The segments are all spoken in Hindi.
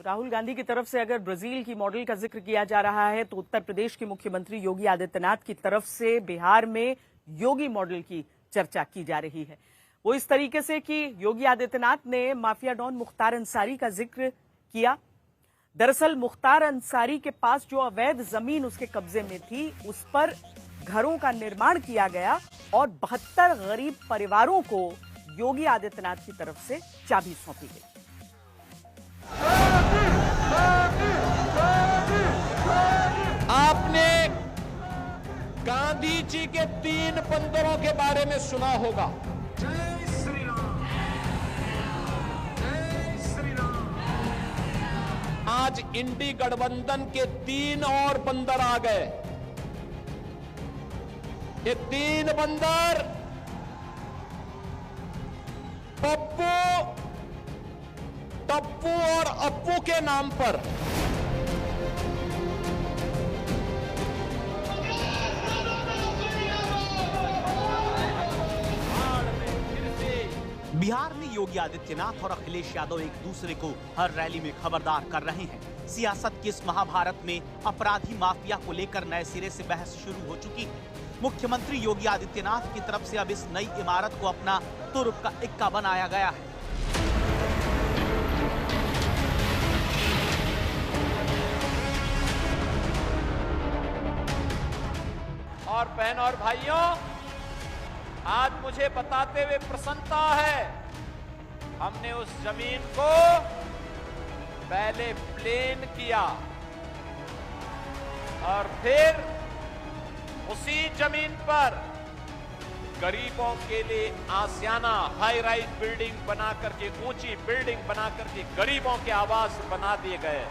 राहुल गांधी की तरफ से अगर ब्राजील की मॉडल का जिक्र किया जा रहा है तो उत्तर प्रदेश के मुख्यमंत्री योगी आदित्यनाथ की तरफ से बिहार में योगी मॉडल की चर्चा की जा रही है। वो इस तरीके से कि योगी आदित्यनाथ ने माफिया डॉन मुख्तार अंसारी का जिक्र किया। दरअसल मुख्तार अंसारी के पास जो अवैध जमीन उसके कब्जे में थी उस पर घरों का निर्माण किया गया और 72 गरीब परिवारों को योगी आदित्यनाथ की तरफ से चाबी सौंपी गई। आपने गांधी जी के 3 बंदरों के बारे में सुना होगा। जय श्री राम, जय श्री राम। आज इंडी गठबंधन के 3 और बंदर आ गए। ये 3 बंदर पप्पू, टप्पू और अप्पू के नाम पर। बिहार में योगी आदित्यनाथ और अखिलेश यादव एक दूसरे को हर रैली में खबरदार कर रहे हैं। सियासत के इस महाभारत में अपराधी माफिया को लेकर नए सिरे से बहस शुरू हो चुकी है। मुख्यमंत्री योगी आदित्यनाथ की तरफ से अब इस नई इमारत को अपना तुर्क का इक्का बनाया गया है। और बहन और भाइयों, आज मुझे बताते हुए प्रसन्नता है, हमने उस जमीन को पहले प्लेन किया और फिर उसी जमीन पर गरीबों के लिए आसियाना हाई राइज बिल्डिंग बना करके, ऊंची बिल्डिंग बना करके गरीबों के आवास बना दिए गए।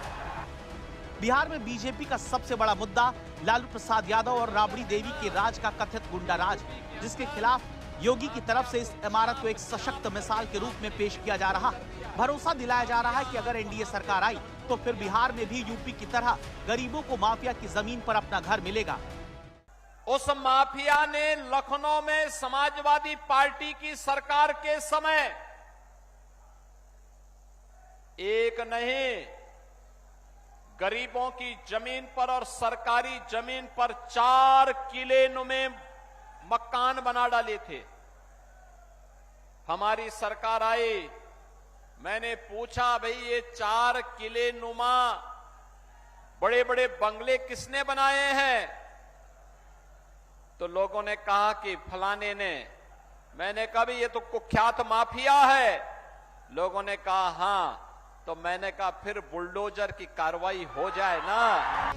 बिहार में बीजेपी का सबसे बड़ा मुद्दा लालू प्रसाद यादव और राबड़ी देवी के राज का कथित गुंडा राज, जिसके खिलाफ योगी की तरफ से इस इमारत को एक सशक्त मिसाल के रूप में पेश किया जा रहा है। भरोसा दिलाया जा रहा है कि अगर एनडीए सरकार आई तो फिर बिहार में भी यूपी की तरह गरीबों को माफिया की जमीन पर अपना घर मिलेगा। उस माफिया ने लखनऊ में समाजवादी पार्टी की सरकार के समय एक नहीं, गरीबों की जमीन पर और सरकारी जमीन पर 4 किले नुमे मकान बना डाले थे। हमारी सरकार आई, मैंने पूछा, भाई ये 4 किले नुमा बड़े बड़े बंगले किसने बनाए हैं? तो लोगों ने कहा कि फलाने ने। मैंने कहा भाई ये तो कुख्यात माफिया है। लोगों ने कहा हाँ। तो मैंने कहा फिर बुलडोजर की कार्रवाई हो जाए ना।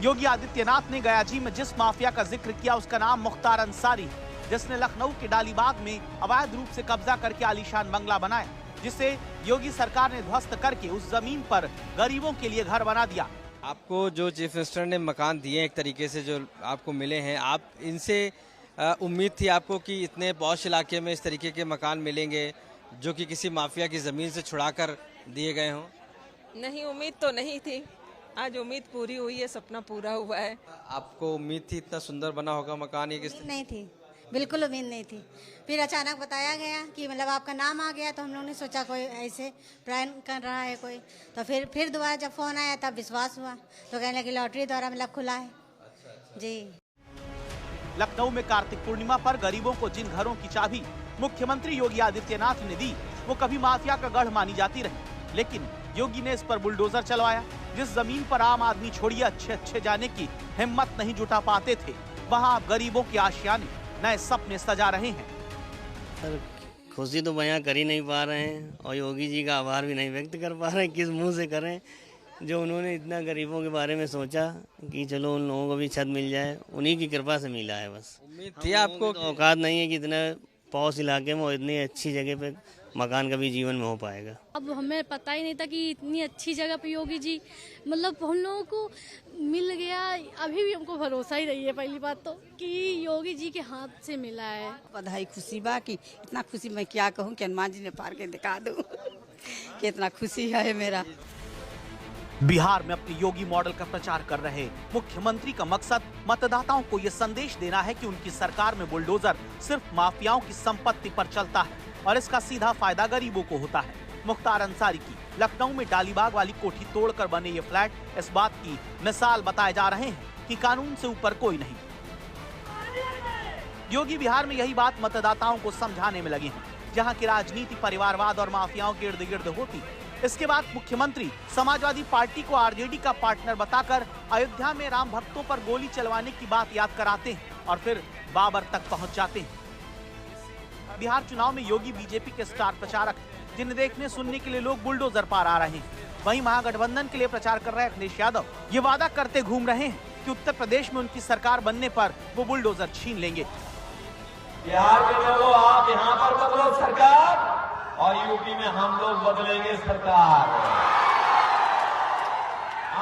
योगी आदित्यनाथ ने गयाजी में जिस माफिया का जिक्र किया उसका नाम मुख्तार अंसारी, जिसने लखनऊ के डालीबाग में अवैध रूप से कब्जा करके आलीशान बंगला बनाया, जिसे योगी सरकार ने ध्वस्त करके उस जमीन पर गरीबों के लिए घर बना दिया। आपको जो चीफ मिनिस्टर ने मकान दिए एक तरीके से जो आपको मिले हैं, आप इनसे उम्मीद थी आपको कि इतने पॉश इलाके में इस तरीके के मकान मिलेंगे जो कि किसी माफिया की जमीन से छुड़ाकर दिए गए हों? नहीं, उम्मीद तो नहीं थी। आज उम्मीद पूरी हुई है, सपना पूरा हुआ है। आपको उम्मीद थी इतना सुंदर बना होगा मकान? ये किस नहीं थी, बिल्कुल उम्मीद नहीं थी। फिर अचानक बताया गया कि मतलब आपका नाम आ गया, तो हम लोगों ने सोचा कोई ऐसे प्लान कर रहा है कोई। तो फिर दोबारा जब फोन आया तब विश्वास हुआ, तो कहने लगे लॉटरी द्वारा मतलब खुला है। जी। लखनऊ में कार्तिक पूर्णिमा पर गरीबों को जिन घरों की चाबी मुख्यमंत्री योगी आदित्यनाथ ने दी वो कभी माफिया का गढ़ मानी जाती रही, लेकिन योगी ने इस पर बुलडोजर चलवाया। जिस जमीन पर आम आदमी छोड़िए अच्छे जाने की हिम्मत नहीं जुटा पाते थे, वहां आप गरीबों के आशियाने नए सपने सजा रहे हैं। सर खुशी तो बयां कर ही नहीं पा रहे हैं और योगी जी का आभार भी नहीं व्यक्त कर पा रहे हैं। किस मुंह से करें जो उन्होंने इतना गरीबों के बारे में सोचा कि चलो उन लोगों को भी छत मिल जाए, उन्हीं की कृपा से मिला है। बस उम्मीद थी आपको? औकात नहीं है कि इतने पॉश इलाके में और इतनी अच्छी जगह पे मकान कभी जीवन में हो पाएगा। अब हमें पता ही नहीं था कि इतनी अच्छी जगह पे योगी जी मतलब हम लोगों को मिल गया। अभी भी हमको भरोसा ही नहीं है, पहली बात तो कि योगी जी के हाथ से मिला है। बधाई खुशी बा कि इतना खुशी मैं क्या कहूँ कि हनुमान जी ने पार के दिखा दूँ कि इतना खुशी है मेरा। बिहार में अपने योगी मॉडल का प्रचार कर रहे मुख्यमंत्री का मकसद मतदाताओं को ये संदेश देना है कि उनकी सरकार में बुलडोजर सिर्फ माफियाओं की संपत्ति पर चलता है और इसका सीधा फायदा गरीबों को होता है। मुख्तार अंसारी की। लखनऊ में डालीबाग वाली कोठी तोड़कर बने ये फ्लैट इस बात की मिसाल बताए जा रहे हैं कि कानून से ऊपर कोई नहीं। योगी बिहार में यही बात मतदाताओं को समझाने में लगे हैं। जहां की राजनीति परिवारवाद और माफियाओं के इर्द गिर्द होती, इसके बाद मुख्यमंत्री समाजवादी पार्टी को आरजेडी का पार्टनर बताकर अयोध्या में राम भक्तों पर गोली चलवाने की बात याद कराते हैं और फिर बाबर तक पहुंच जाते हैं। बिहार चुनाव में योगी बीजेपी के स्टार प्रचारक, जिन्हें देखने सुनने के लिए लोग बुलडोजर पार आ रहे हैं। वहीं महागठबंधन के लिए प्रचार कर रहे अखिलेश यादव ये वादा करते घूम रहे हैं कि उत्तर प्रदेश में उनकी सरकार बनने पर वो बुलडोजर छीन लेंगे। बिहार के लोगों, आप यहाँ पर बदलो सरकार और यूपी में हम लोग बदलेंगे सरकार।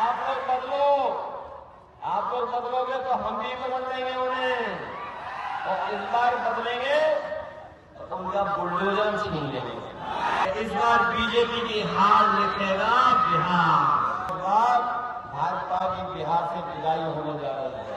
आप लोग बदलो, आप लोग बदलोगे तो हम भी बदल देंगे उन्हें, और इस बार बदलेंगे तो उनका बुलडोजर छीन लेंगे। इस बार बीजेपी की हार लिखेगा बिहार। भाजपा की बिहार से विदाई होने जा रही है।